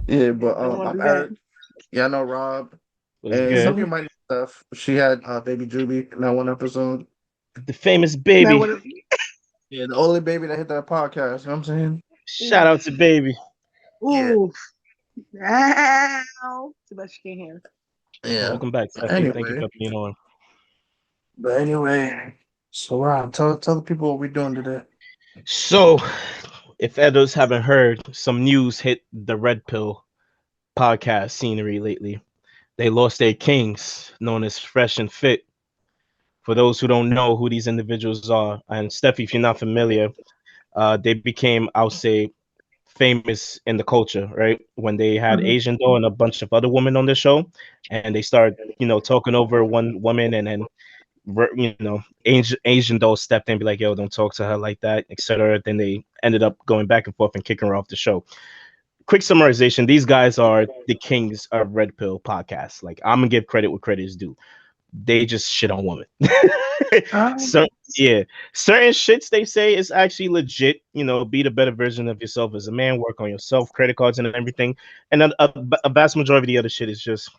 Yeah, but I don't want to I'm do that. Eric. Yeah, I know Rob. Was And some of good. you might know Steph. She had baby Juby in that one episode. The famous Now baby. what? Yeah, the only baby that hit that podcast. You know what I'm saying? Shout out to baby. Yeah. Ooh. Ow. Too much you can't hear. Yeah. Welcome back, Steffi. Thank you Anyway, for being on. so Rob, tell the people what we're doing today. So, if others haven't heard, some news hit the Red Pill podcast scenery lately. They lost their kings, known as Fresh and Fit. For those who don't know who these individuals are, and Steffi, if you're not familiar, they became, I'll say, famous in the culture, right? When they had Mhm. Asian Doll and a bunch of other women on the show, and they started, talking over one woman, and then Asian Doll stepped in and be like, "Yo, don't talk to her like that," etc. Then they ended up going back and forth and kicking her off the show. Quick summarization: these guys are the kings of Red Pill podcasts. Like, I'm gonna give credit where credit is due. They just shit on women. So Um, yeah, certain shits they say is actually legit. Be the better version of yourself as a man. Work on yourself, credit cards and everything. And then a vast majority of the other shit is just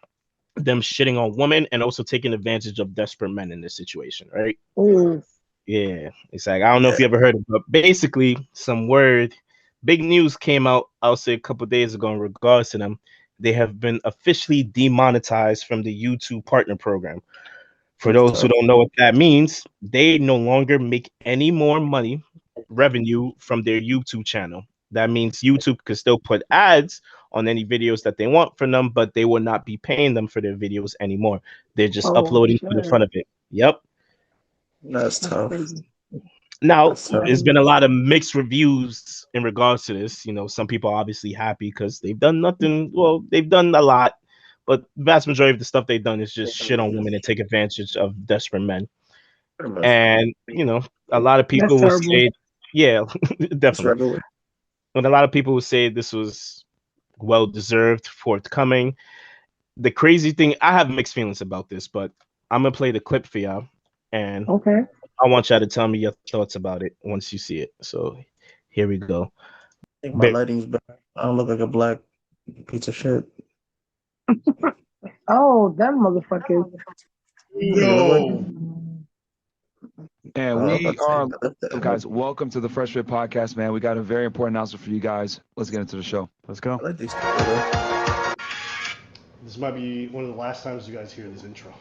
them shitting on women and also taking advantage of desperate men in this situation, right? ooh. Yeah, it's like I don't know if Yeah. you ever heard of, it, but basically, big news came out. I'll say a couple days ago in regards to them. They have been officially demonetized from the YouTube Partner Program. For That's those who tough. don't know what that means, they no longer make any more money, revenue from their YouTube channel. That means YouTube could still put ads on any videos that they want from them, but they will not be paying them for their videos anymore. They're just Oh, uploading to the shit. front of it. Yep. That's That's tough. crazy. Now, That's tough. there's been a lot of mixed reviews in regards to this. Some people are obviously happy because they've done nothing. Well, they've done a lot, but vast majority of the stuff they've done is just shit on women and take advantage of desperate men. Pretty much. And a lot of That's people will terrible. say, yeah, It's definitely. regular. And a lot of people will say this was well deserved, forthcoming. The crazy thing, I have mixed feelings about this, but I'm gonna play the clip for y'all, and Okay. I want y'all to tell me your thoughts about it once you see it. So here we go. I think my lighting's bad. I don't look like a black piece of shit. Oh, that motherfucker. Wait, what? Yo, I and was we about to say are that. guys. Welcome to the Fresh Fit Podcast, man. We got a very important announcement for you guys. Let's get into the show. Let's go. I like these people. This might be one of the last times you guys hear this intro.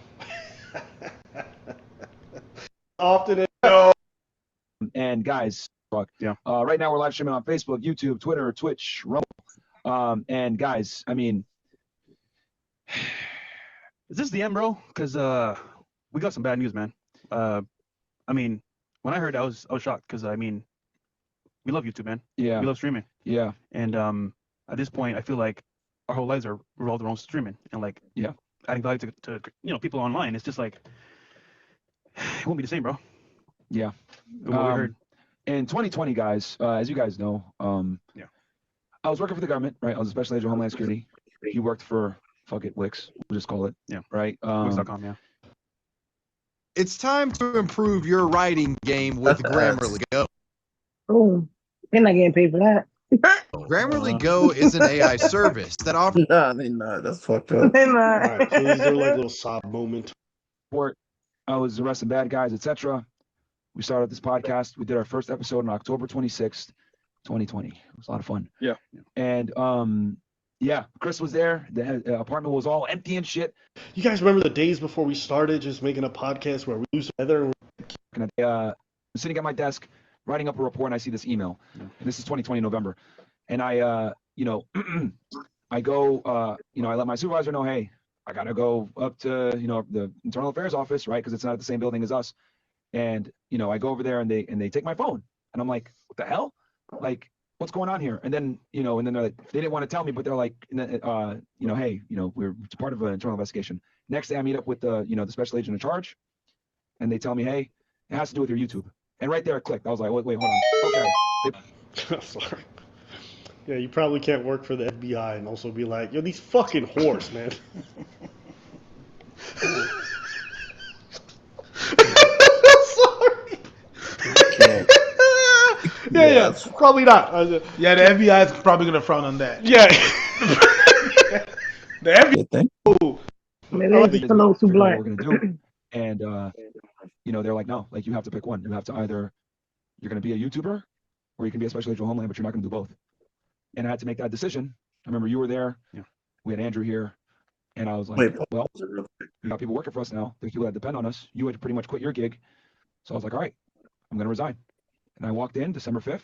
Often it. And guys, Yeah. right now we're live streaming on Facebook, YouTube, Twitter, Twitch, Rumble. And guys, I mean, Is this the end, bro? Because we got some bad news, man. I mean, when I heard that, I was shocked because I mean, we love YouTube, man. yeah, We love streaming, yeah, and at this point, I feel like our whole lives are revolved around streaming and like yeah. adding value to people online. It's just like it won't be the same, bro. Yeah. What we heard. In 2020, guys, as you guys know, Yeah. I was working for the government, right? I was a special agent of Homeland Security. He worked for fuck it, Wix. We'll just call it. Yeah. Right. Wix.com, yeah. It's time to improve your writing game with That's Grammarly Go. Oh, they're not getting paid for that. Grammarly Go is an AI service that offers Nah, they not. That's fucked up. They're All not. right, please do like a little sob moment. Report. I was arresting bad guys, etc. We started this podcast. We did our first episode on October 26th, 2020. It was a lot of fun. Yeah. And yeah, Chris was there. The apartment was all empty and shit. You guys remember the days before we started just making a podcast where we lose together? And I'm sitting at my desk writing up a report, and I see this email. And this is 2020 November. And I, I go, I let my supervisor know, hey, I gotta go up to, the internal affairs office, right? Because it's not at the same building as us. And I go over there, and they take my phone, and I'm like, what the hell? Like, what's going on here? And then, and then they're like, they didn't want to tell me, but they're like, hey, we're it's part of an internal investigation. Next day, I meet up with the special agent in charge, and they tell me, hey, it has to do with your YouTube. And right there, it clicked. I was like, wait, hold on. Okay. Sorry. Yeah, you probably can't work for the FBI and also be like, yo, these fucking whores, man. Sorry. Yeah, that's- probably not. Yeah, the FBI is probably gonna frown on that. Yeah. The FBI. Good thing. Maybe they just a little too figure out blunt. what we're gonna do, and you know, they're like, no, like you have to pick one. You have to either you're gonna be a YouTuber or you can be a special agent homeland, but you're not gonna do both. And I had to make that decision. I remember you were there. Yeah. We had Andrew here, and I was like, Wait, well, we got people working for us now. There's people that depend on us. You had pretty much quit your gig, so I was like, all right, I'm gonna resign. And I walked in December 5th,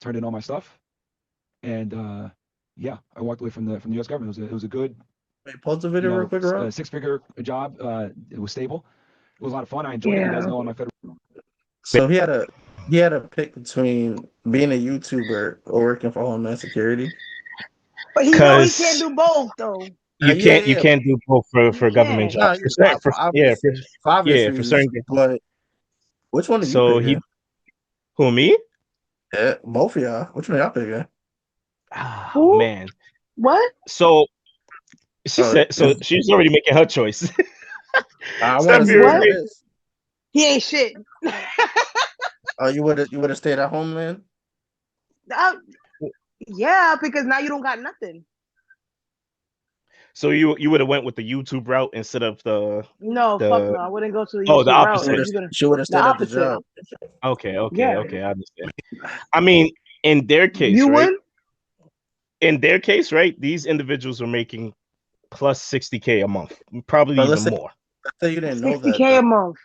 turned in all my stuff, and yeah, I walked away from the U.S. government. It was a good, wait, pause the video real quick, Rob. six-figure job. It was stable. It was a lot of fun. I enjoyed it. You guys know I'm a federal. So he had a pick between being a YouTuber or working for Homeland Security. But he can't do both though. You can't do both for government Yeah. jobs. For certain. But which one are you So picking? who, me? Yeah, both of y'all. Which one y'all picking? Oh, Who? man. What? So she Oh, said. So she's already making her choice. I Steph want to see Erik. what it is. He ain't shit. Oh, you would have stayed at home, man. Yeah, because now you don't got nothing. So you would have went with the YouTube route instead of the No, fuck no. I wouldn't go to the Oh, the YouTube route. opposite. She would have stayed at the opposite. job. Okay, Yeah. I understand. I mean, in their case, You right? would? In their case, right? These individuals are making plus 60K a month, probably But even more. Let's say you didn't know that. 60K a month.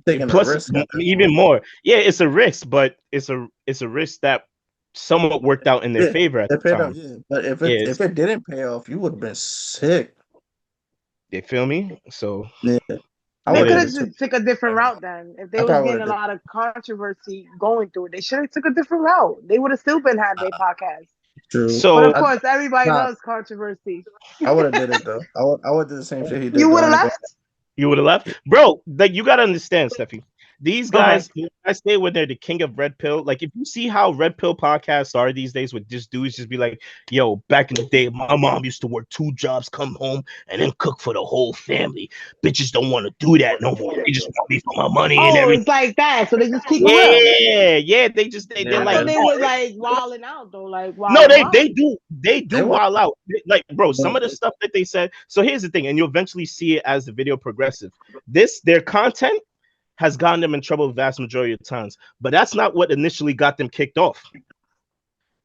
Taking Plus, a risk. even more. Yeah, it's a risk, but it's a risk that somewhat worked out in their favor at the time. Yeah. But if it didn't pay off, you would have been sick. You feel me? So yeah. They could have just took a different route then. If they was getting a did. lot of controversy going through it, they should have took a different route. They would have still been had their podcast. True. So, but of course, everybody loves controversy. I would have did it though. I would do the same shit he did. You would have left? You would have left, bro. Like you gotta understand, Steffi. These guys, I stay when they're the king of Red Pill. Like if you see how Red Pill podcasts are these days, with just dudes just be like, "Yo, back in the day, my mom used to work 2 jobs, come home, and then cook for the whole family. Bitches don't want to do that no more. They just want me for my money and everything." It's like that. So they just keep it real. Yeah. They're I like, thought they was like wilding out though. Like no, they do wild out. Like, bro, some of the stuff that they said. So here's the thing, and you'll eventually see it as the video progresses. Their content has gotten them in trouble the vast majority of times, but that's not what initially got them kicked off.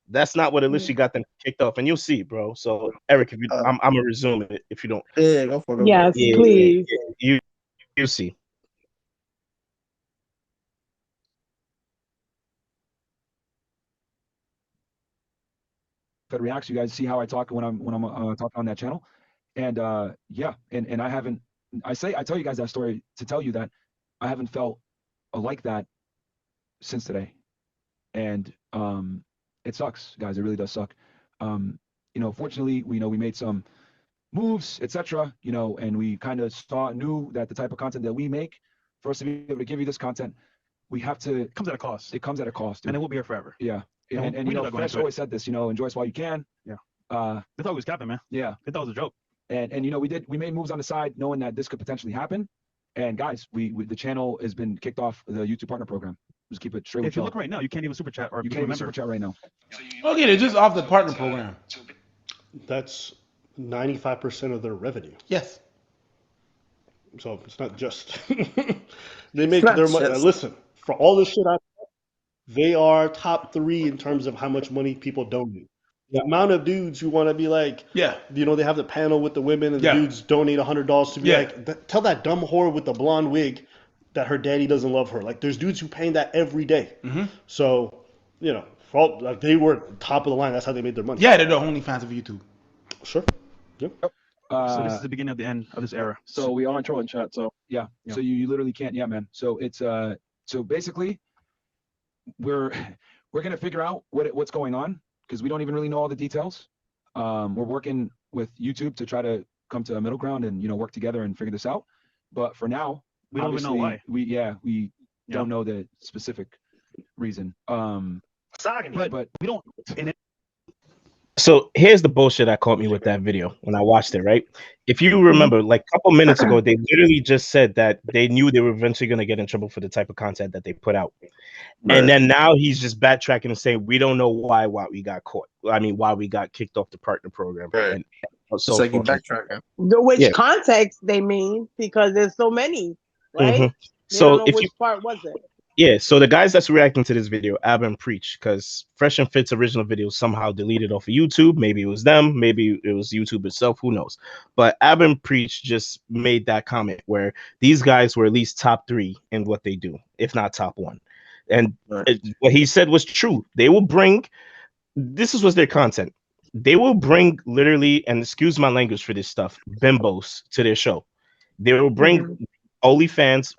That's not what initially got them kicked off, and you'll see, bro. So, Eric, if you, I'm gonna resume it if you don't. Yeah, go for it. Yes, please. You see. Fed Reacts, you guys see how I talk when I'm talking on that channel, and yeah, and I tell you guys that story to tell you that I haven't felt like that since today, and it sucks, guys. It really does suck. Fortunately, we made some moves, etc. And we kind of knew that the type of content that we make, for us to be able to give you this content, we have to. It comes at a cost. It comes at a cost, dude. And it will be here forever. Yeah. And Fresh always said this, enjoy us while you can. Yeah. They thought it was capping, man. Yeah. They thought it was a joke. And we made moves on the side knowing that this could potentially happen. And guys, the channel has been kicked off the YouTube partner program. Just keep it straight. If you look right now, you can't even super chat or you can't even super chat right now. Okay, they're just off the partner program. That's 95% of their revenue. Yes. So it's not just they make their money. Listen, for all this shit they are top 3 in terms of how much money people donate. The amount of dudes who want to be like, they have the panel with the women and the dudes donate $100 to be like, tell that dumb whore with the blonde wig that her daddy doesn't love her. Like, there's dudes who paying that every day. Mm-hmm. So, they were top of the line. That's how they made their money. Yeah, they're the OnlyFans of YouTube. Sure. Yep. So this is the beginning of the end of this era. So we are in trolling chat. So yeah. So you literally can't. Yeah, man. So it's so basically we're gonna figure out what's going on because we don't even really know all the details. We're working with YouTube to try to come to a middle ground and work together and figure this out. But for now, we don't even know why. We don't know the specific reason. But we don't. So here's the bullshit that caught me with that video when I watched it, right? If you remember, like a couple minutes ago, they literally just said that they knew they were eventually going to get in trouble for the type of content that they put out. And then now he's just backtracking and saying, we don't know why we got caught. I mean, why we got kicked off the partner program. And so it's like you forth. backtracking. Which context they mean, because there's so many, right? They So don't know which part was it. Yeah, so the guys that's reacting to this video, Ab and Preach, because Fresh and Fit's original video somehow deleted off of YouTube. Maybe it was them, maybe it was YouTube itself, who knows? But Ab and Preach just made that comment where these guys were at least top 3 in what they do, if not top 1. And what he said was true. They will bring, this was their content. They will bring literally, and excuse my language for this stuff, bimbos to their show. They will bring OnlyFans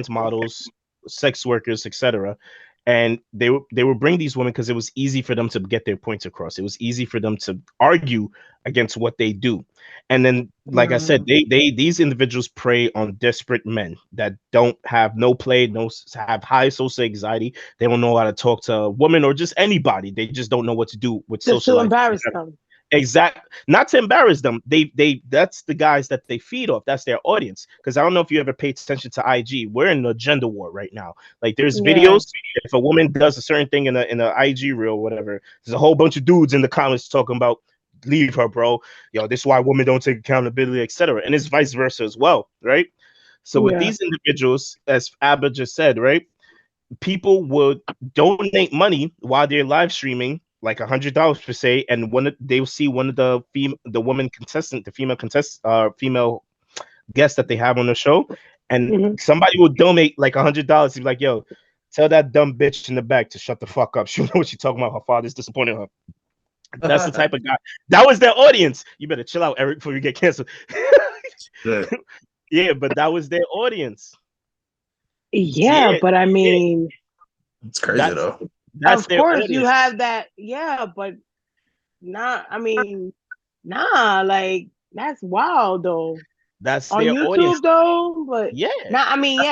models, sex workers, etc. And they will bring these women because it was easy for them to get their points across. It was easy for them to argue against what they do. And then, like I said, these individuals prey on desperate men that don't have no play, have high social anxiety. They don't know how to talk to a woman or just anybody. They just don't know what to do with social. Just to embarrass them. Exactly, not to embarrass them. That's the guys that they feed off. That's their audience. Because I don't know if you ever paid attention to IG. We're in a gender war right now. Like there's videos. If a woman does a certain thing in a IG reel, or whatever, there's a whole bunch of dudes in the comments talking about leave her, bro. Yo, this is why women don't take accountability, etc. And it's vice versa as well, right? So with these individuals, as Abba just said, right, people would donate money while they're live streaming, like $100 per se, and they will see one of the female guests that they have on the show, and somebody will donate like $100 to be like, yo, tell that dumb bitch in the back to shut the fuck up. She know what she's talking about. Her father's disappointed her. That's the type of guy. That was their audience. You better chill out, Eric, before you get canceled. Yeah, but that was their audience. Yeah, but I mean, it's crazy though. Of course, you have that. Yeah, but I mean, like that's wild though. That's on their YouTube audience. Though. But yeah,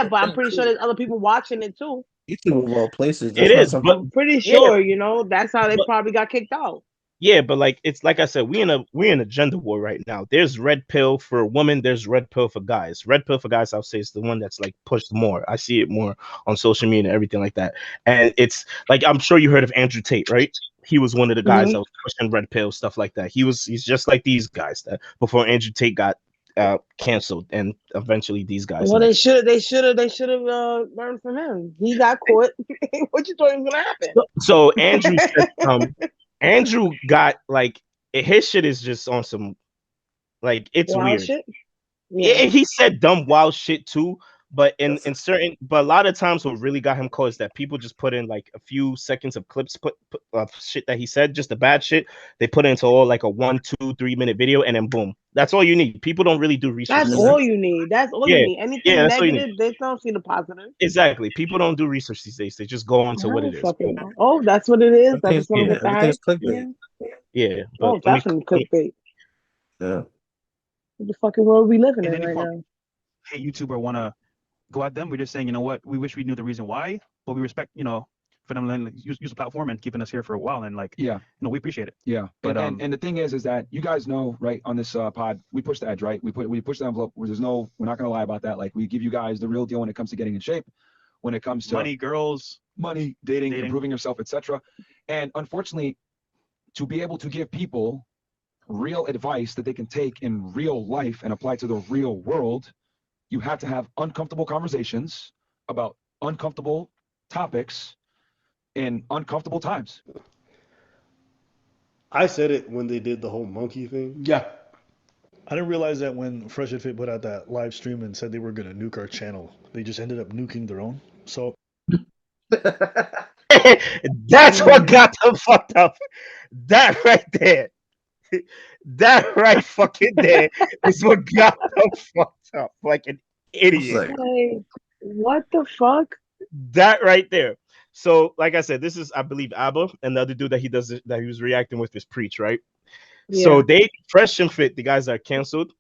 but I'm pretty sure there's other people watching it too. YouTube of all places. It is, but I'm pretty sure that's how they probably got kicked out. Yeah, but like it's like I said, we're in a gender war right now. There's red pill for women, there's red pill for guys. Red pill for guys, I'll say, is the one that's like pushed more. I see it more on social media and everything like that. And it's like, I'm sure you heard of Andrew Tate, right? He was one of the guys that was pushing red pill, stuff like that. He's just like these guys that before Andrew Tate got canceled, and eventually these guys. Well, they should have learned from him. He got caught. What you thought was gonna happen? So Andrew said, Andrew got like his shit is just on some like it's wild weird. Shit? Yeah, he said dumb wild shit too. But in certain, but a lot of times what really got him caught is that people just put in like a few seconds of clips of shit that he said, just the bad shit. They put it into all like a 1, 2, 3 minute video, and then boom. That's all you need. People don't really do research. That's all you need. That's all you need. Anything negative, they don't see the positive. Exactly. People don't do research these days. They just go on to what it is. Oh, that's what it is. That's what everything's clickbait. Yeah. Oh, definitely clickbait. Yeah. What the fucking world we living in right now? Hey, YouTuber want to go at them. We're just saying, you know what? We wish we knew the reason why, but we respect, for them to use the platform and keeping us here for a while. And like, we appreciate it. Yeah. But and the thing is that you guys know, right? On this pod, we push the edge, right? We push the envelope. We're not gonna lie about that. Like, we give you guys the real deal when it comes to getting in shape, when it comes to money, girls, dating, improving yourself, etc. And unfortunately, to be able to give people real advice that they can take in real life and apply to the real world, you have to have uncomfortable conversations about uncomfortable topics in uncomfortable times. I said it when they did the whole monkey thing. Yeah. I didn't realize that when Fresh and Fit put out that live stream and said they were going to nuke our channel, they just ended up nuking their own. So that's what got them fucked up. That right there. That right fucking there is what got them fucked up like an idiot. Like, what the fuck? That right there. So, like I said, this is, I believe, Abba, and the other dude that he was reacting with is Preach, right? Yeah. So they Fresh and Fit, the guys that are canceled,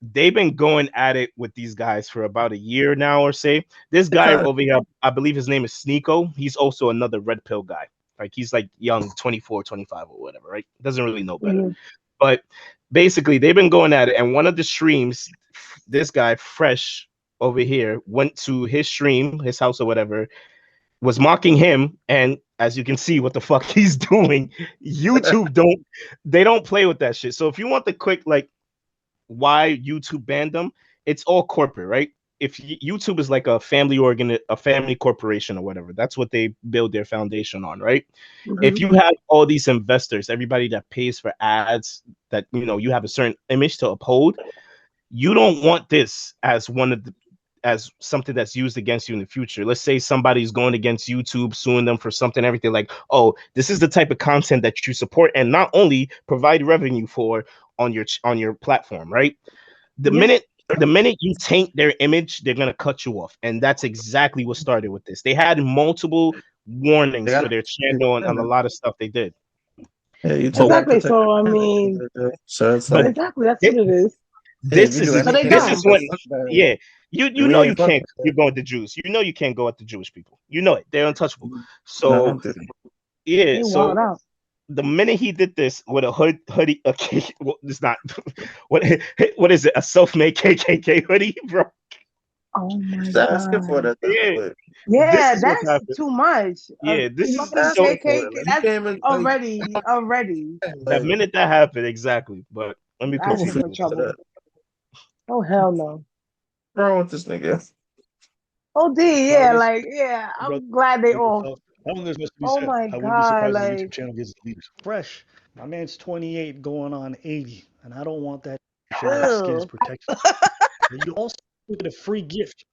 they've been going at it with these guys for about a year now, or say. This guy over here, I believe his name is Sneeko. He's also another red pill guy. Like he's like young, 24, 25 or whatever, right? Doesn't really know better. But basically, they've been going at it, and one of the streams, this guy Fresh over here went to his stream, his house or whatever, was mocking him, and as you can see what the fuck he's doing, YouTube don't play with that shit. So if you want the quick like why YouTube banned them, it's all corporate, right? If YouTube is like a family a family corporation or whatever, that's what they build their foundation on, right? If you have all these investors, everybody that pays for ads, that you have a certain image to uphold, you don't want this as as something that's used against you in the future. Let's say somebody's going against YouTube, suing them for something, everything like, oh, this is the type of content that you support and not only provide revenue for on your platform, right? The minute you taint their image, they're gonna cut you off, and that's exactly what started with this. They had multiple warnings for their channel and a lot of stuff they did. Yeah, exactly. So I mean, so it's like, exactly that's what it is. This is when you know you can't. You're going to Jews. You know you can't go at the Jewish people. You know it. They're untouchable. So so the minute he did this with a hoodie, well, it's not what is it? A self-made KKK hoodie, bro. Oh my god! For that, yeah, that's too much. Yeah, this is so KKK. That's already. The minute that happened, exactly. But let me continue. Oh hell no! What's wrong with this nigga? Oh D, yeah, like yeah. I'm glad they all. I don't think there's much to be oh said. my I wouldn't god! be surprised Like if the YouTube channel gets its leaders. Fresh. My man's 28 going on 80, and I don't want that shit. Skin's protection. You also get a free gift.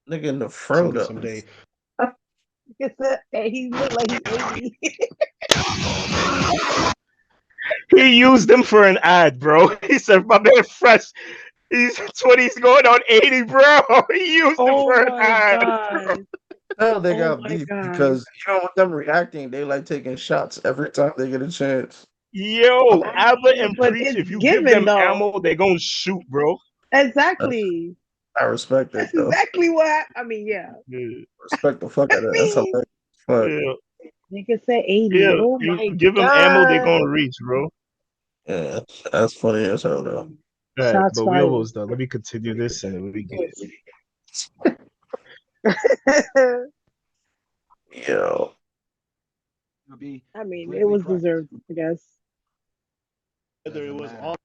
Nigga in the Frodo someday. He look like he's 80. He used them for an ad, bro. He said, "My man Fresh, he's 20, he's going on 80, bro." He used them for an ad. Hell, they got beef because with them reacting, they like taking shots every time they get a chance. Yo, Abba and Preach, if you give them ammo, they're gonna shoot, bro. Exactly. I respect that. Though. Exactly what I mean. Yeah. Respect the fuck out of that. That's hilarious. Nigga said 80. Yeah, oh you my give them ammo, they're gonna reach, bro. Yeah, that's funny as hell, though. All right, but we almost done. Let me continue this and then we get it. Yo. I mean, it was deserved, I guess. Whether it was all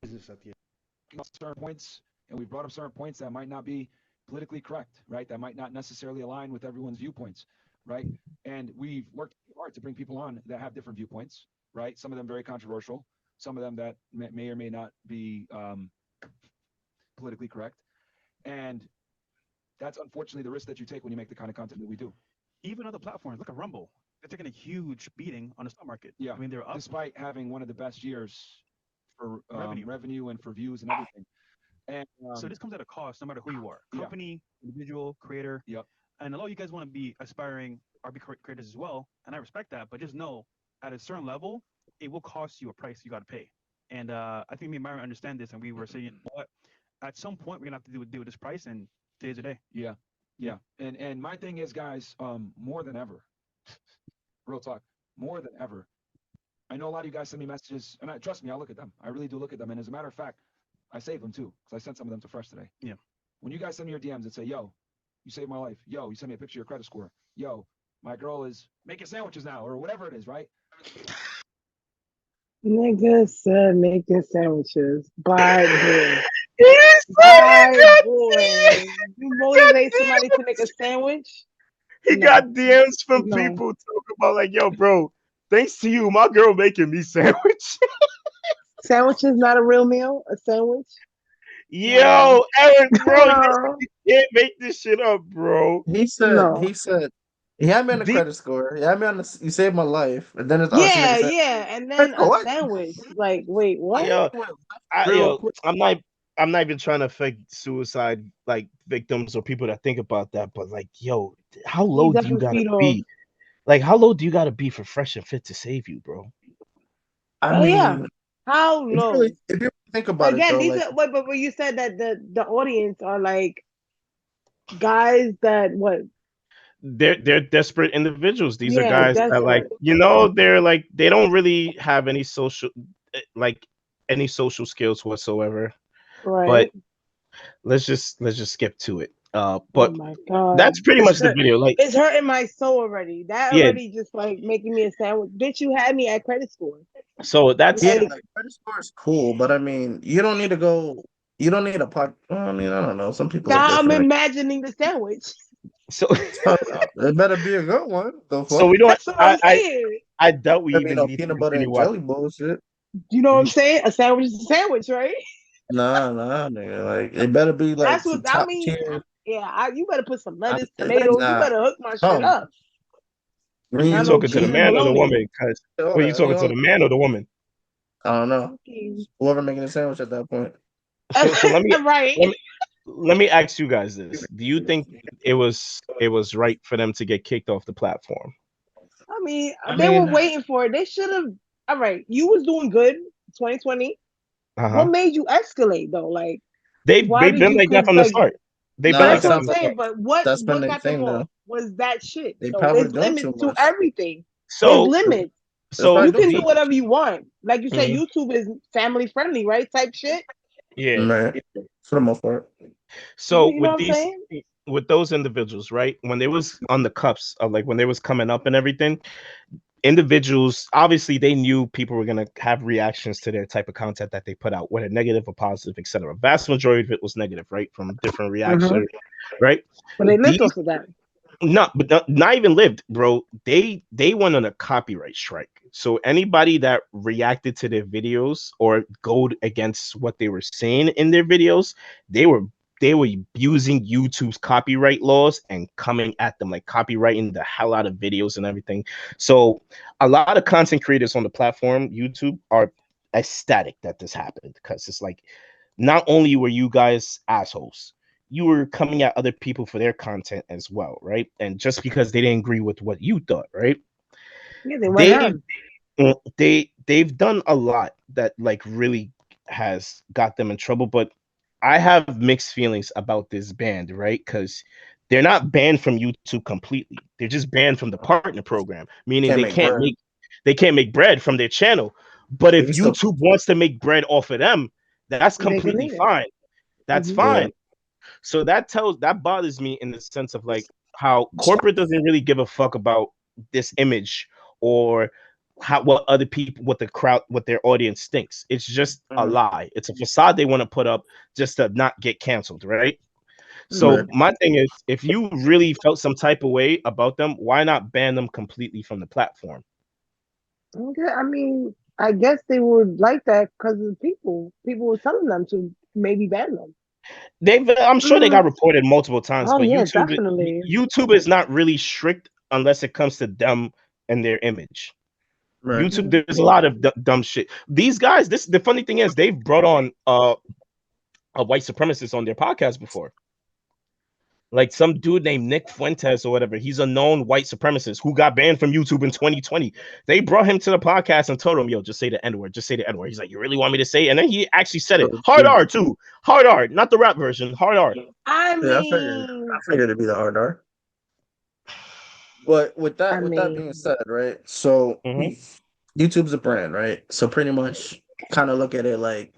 certain points, and we brought up certain points that might not be politically correct, right? That might not necessarily align with everyone's viewpoints, right? And we've worked hard to bring people on that have different viewpoints, right? Some of them very controversial, some of them that may or may not be politically correct. And that's unfortunately the risk that you take when you make the kind of content that we do. Even other platforms, look at Rumble. They're taking a huge beating on the stock market. Yeah, I mean, they're up. Despite having one of the best years for revenue and for views and everything. And so this comes at a cost, no matter who you are, company, individual, creator. Yep. And a lot of you guys want to be aspiring RB creators as well, and I respect that. But just know, at a certain level, it will cost you a price you got to pay. And I think me and Myron understand this, and we were saying, what at some point we're gonna have to deal with this price, and today's the day. Yeah. And my thing is, guys, more than ever, real talk, more than ever. I know a lot of you guys send me messages, and trust me, I look at them. I really do look at them. And as a matter of fact, I save them too, because I sent some of them to Fresh today. Yeah. When you guys send me your DMs and say, yo, you saved my life. Yo, you send me a picture of your credit score. Yo, my girl is making sandwiches now, or whatever it is, right? Nigga said making sandwiches. Bye, boy. You motivate somebody to make a sandwich? He got DMs from people talking about like, yo, bro, thanks to you, my girl making me sandwich. Sandwich is not a real meal? A sandwich? Yo, Eric, bro, you can't make this shit up, bro. He said, he had me on the credit score. He had me on the, you saved my life. And then it's and then a sandwich. Like, wait, what? I'm not even trying to fake suicide like victims or people that think about that, but like, yo, how low do you gotta be? Like, how low do you gotta be for Fresh and Fit to save you, bro? I mean, how low? If you think about again, it, these are but you said that the audience are like guys that what? they're desperate individuals. These are Yeah, guys that like, desperate. they're like, they don't really have any like any social skills whatsoever. But Right. let's just skip to it. Oh But my God. that's pretty much the video. Like, It's hurting my soul already. That yeah. already just like making me a sandwich. Bitch, you had me at credit score. So that's Yeah, Like, like credit score is cool, but I mean, you don't need to go. You don't need a pot. I mean, I don't know. Some people are now I'm different. imagining the sandwich. so It better be a good one. The so fuck? we don't. That's what I'm saying. I doubt we I mean, even no need to peanut butter continue and watching. jelly bullshit. You know what I'm saying? A sandwich is a sandwich, right? Nah, nigga. Like it better be like That's some what I top mean. tier. You better put some lettuce, It's tomatoes. You not. better hook my shit No, up. You Not green no talking to the cheese and man or the beans, bologna. woman? Cause all well, you that. You talking to know, the man or the woman? I don't know. Okay. Whoever making the sandwich at that point. So let me Right. let me let me ask you guys this: do you think it was right for them to get kicked off the platform? I mean, I they were mean, waiting for it. They should have. All right, you was doing good, 2020. What Uh-huh. made you escalate though? Like, They've why they've did been you? like that Cause from the like start. They've been nah, like that's that what from I'm the saying. start. But what that's been what their got them thing off though. was that shit. They So probably there's doing too limits to much. everything. There's So limits. They're so probably You doing can too do much. whatever you want. Like you said, mhm, YouTube is family friendly, right? Type shit. yeah. Right. For the most part. So You know with what I'm these saying? with those individuals, right? When they was on the cups of like when they was coming up and everything, individuals obviously they knew people were gonna have reactions to their type of content that they put out, whether negative or positive, etc. Vast majority of it was negative, right? From different Mm-hmm. reactions, right? But they lived These off of that. not even lived, bro. They went on a copyright strike. So anybody that reacted to their videos or go against what they were saying in their videos, they were they were abusing YouTube's copyright laws and coming at them like copywriting the hell out of videos and everything. So a lot of content creators on the platform YouTube are ecstatic that this happened because it's like not only were you guys assholes, you were coming at other people for their content as well, right? And just because they didn't agree with what you thought, right? Yeah, they went They ham. they've done a lot that like really has got them in trouble, but I have mixed feelings about this band, right? Because they're not banned from YouTube completely. They're just banned from the partner program, meaning Can't make bread. they can't make bread from their channel. But They if can still YouTube wants to make bread off of them, that's They can completely eat it. fine. That's Mm-hmm. yeah. fine. So that bothers me in the sense of like how corporate doesn't really give a fuck about this image or how what other people what the crowd what their audience thinks. It's just a Mhm. lie. It's a facade they want to put up just to not get canceled, right? So Right. Mm-hmm. my thing is if you really felt some type of way about them, why not ban them completely from the platform? Okay, I mean, I guess they would like that because of the people. People were telling them to maybe ban them. I'm sure they got Mm. reported multiple times, Oh but yeah, definitely. YouTube is not really strict unless it comes to them and their image. Right. YouTube, there's a lot of dumb shit. These guys, this the funny thing is they've brought on a white supremacist on their podcast before. Like some dude named Nick Fuentes or whatever. He's a known white supremacist who got banned from YouTube in 2020. They brought him to the podcast and told him, yo, just say the N-word, just say the N-word. He's like, you really want me to say it? And then he actually said it. Oh, Hard shit. R too. Hard R, not the rap version. Hard R. I Yeah, I figured. I mean, figured it'd be the hard R. But I with that being mean, said, right? So Mhm. YouTube's a brand, right? So pretty much, kind of look at it like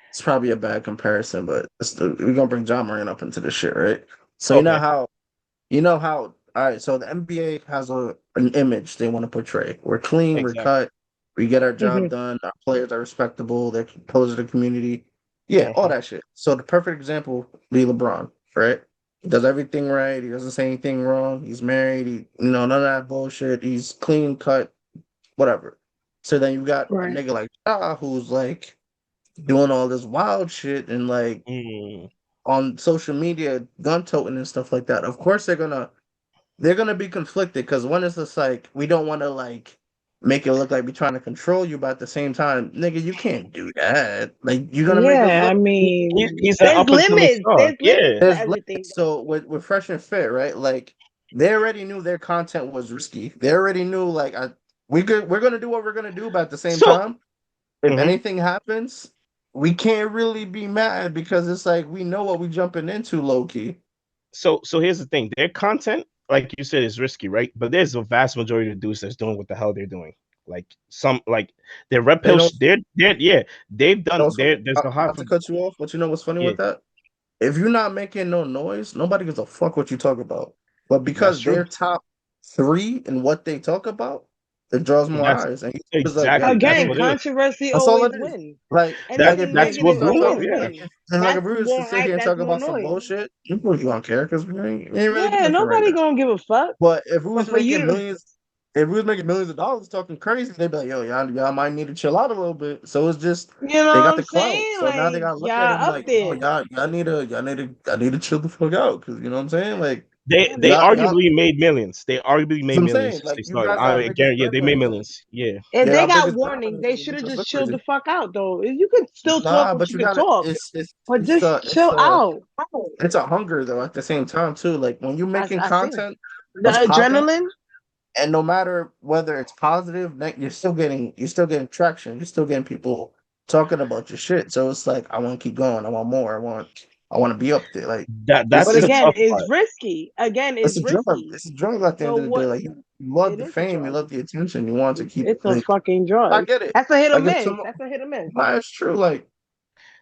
it's probably a bad comparison, but we're gonna bring John Moran up into this shit, right? So Okay. you know how all right, so the NBA has an image they want to portray. We're clean, we're Exactly. cut, we get our job mhm, done, our players are respectable, they're close to the community. Yeah, all Mhm. that shit. So the perfect example be LeBron, right? He does everything right, he doesn't say anything wrong, he's married, none of that bullshit, he's clean cut, whatever. So then you got a right. nigga like Ja who's like doing all this wild shit and like Mm. on social media, gun toting and stuff like that. Of course, they're gonna be conflicted because one is just like we don't want to like make it look like we're trying to control you, but at the same time, nigga, you can't do that. Like you're gonna make us Yeah, I look. mean, He's an there's up and coming limits. star. There's limits Yeah. to There's limits. everything. So with Fresh and Fit, right? Like they already knew their content was risky. They already knew like we're gonna do what we're gonna do, but at the same So time, if mhm. anything happens, we can't really be mad because it's like we know what we jumping into, low key. So here's the thing. Their content like you said, it's risky, right? But there's a vast majority of dudes that's doing what the hell they're doing. Like some, like their red You pill, know, yeah, they've done. also, There's a high not to for cut you off, but you know what's funny yeah, with that? If you're not making no noise, nobody gives a fuck what you talk about. But that's because true. they're top three in what they talk about, it draws more That's eyes. And it's like, yeah, exactly you that's Again, know, what it is. controversy that's all always it is. wins. Like if Anything That's we what negative start grew. talking, always Yeah, wins. like if That's we was to more sit here hype. and talk That's more about some noise. bullshit, people don't care because we ain't really Yeah, looking right nobody now. gonna give a fuck. But if we But was for making you, millions, if we was making millions of dollars talking crazy, they'd be like, yo, y'all might need to chill out a little bit. So it's just you know they what got I'm the clout. saying? So now they Like gotta look at y'all him up like, oh, there. y'all need to chill the fuck out. Cause you know what I'm saying? Like Yeah, they y'all arguably made millions. They arguably that's what made I'm millions saying. since Like they you started. guys are I biggest guarantee, yeah, they made breadwinners. millions. Yeah, if You're they our got biggest warnings, breadwinners, they and you should have just just look chilled crazy. the fuck out though. You could still talk Nah, what but you you could gotta talk, but just chill out. it's a hunger though at the same time too. Like when you're making I see. content The that's popping, adrenaline. and no matter whether it's positive, you're still getting traction. You're still getting people talking about your shit. So it's like I want to keep going. I want more. I want to be up there. Like that's But the again, tough it's part. risky. Again, it's it's a drug. risky. It's a drug at the end So of the day. what? Like you love It the is a fame, you drug. love the attention, you want to keep It's a like fucking I drug. get it. That's a hit or Like if miss. someone That's a hit or miss. nah, it's true. Like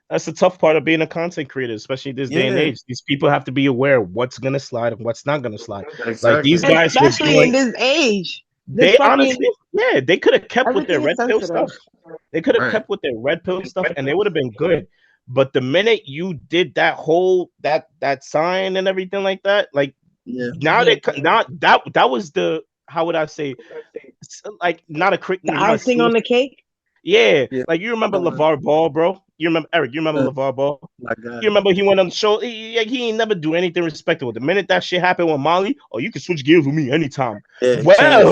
That's the tough part of being a content creator, especially this day and yeah, age. These people have to be aware of what's gonna slide and what's not gonna slide. Like these exactly. guys were Especially in doing. this age. This They fucking honestly, yeah, they could have kept with their everything is red pill sensitive. stuff. They could have Right. kept with their red pill stuff, and they would have been good. But the minute you did that whole that sign and everything like that, like Yeah. now now that was the, how would I say, like not a The not a icing on the cake. yeah, Yeah. like you remember LeVar Ball, bro? You remember Eric? You remember LeVar Ball? My You God. remember he went on the show? He ain't never do anything respectable. The minute that shit happened with Molly, oh, you can switch gears with me anytime. Yeah, he changed.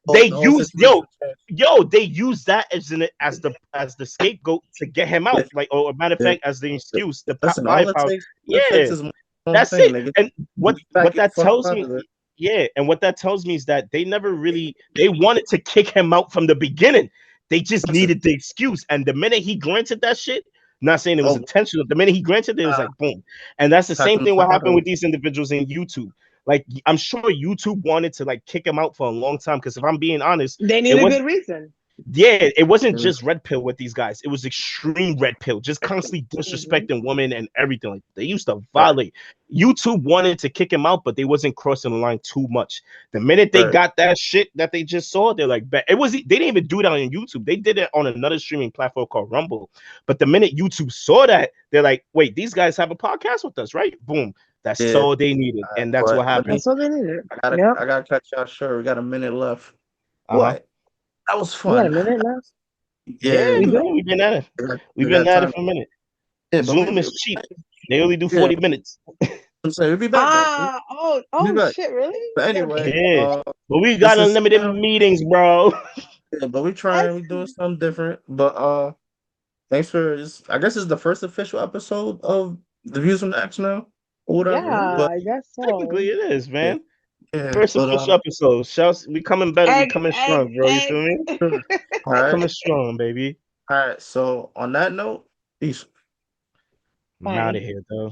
Well, they The whole used situation changed. they used that as the scapegoat to get him Yeah. out. Like, or a matter of Yeah. fact, as the excuse, the Listen, buy power. all it takes Yeah, is one that's thing, it. nigga. And You back what it the that fuck tells out me, of it. yeah, and what that tells me is that they never really they wanted to kick him out from the beginning. They just Listen, needed the excuse. And the minute he granted that shit, not saying it was oh, intentional, the minute he granted it, it was like boom. And that's the pack same him the thing fuck what out happened of with it. these individuals in YouTube. Like I'm sure YouTube wanted to like kick him out for a long time. Because if I'm being honest, They need it a was good reason. yeah, it wasn't Yeah. just red pill with these guys. It was extreme red pill, just constantly Hmm. disrespecting women and everything. Like they used to Right, violate. YouTube wanted to kick him out, but they wasn't crossing the line too much. The minute they right. got that shit that they just saw, they're like, "Bet." It was they didn't even do it on YouTube. They did it on another streaming platform called Rumble. But the minute YouTube saw that, they're like, "Wait, these guys have a podcast with us, right?" Boom. That's Yeah. all they needed, and that's what But let me happened. That's what they needed. I Yep. gotta cut y'all short. We got a minute left. Uh-huh. What? That was We got a fun. minute left. Yeah, Yeah, We man, do. we've been at it. We've we been got at it time. for a minute. Yeah, but Zoom is cheap. They only do yeah, 40 minutes. I'm saying we'll be back though. We'll be Oh back. shit, really? But They're anyway, paying? Yeah. But we this got is unlimited meetings, bro. yeah, but That's we doing something different. But thanks for this. I guess it's the first official episode of the Views from the X now or yeah, whatever. But I guess Technically so. it is, yeah, man. yeah. First But official episode. Shouts, we coming better, we Egg, coming egg, strong, bro. You egg. feel me? all right, Coming strong, baby. all right. So on that note, peace. I'm out Bye. of here, though.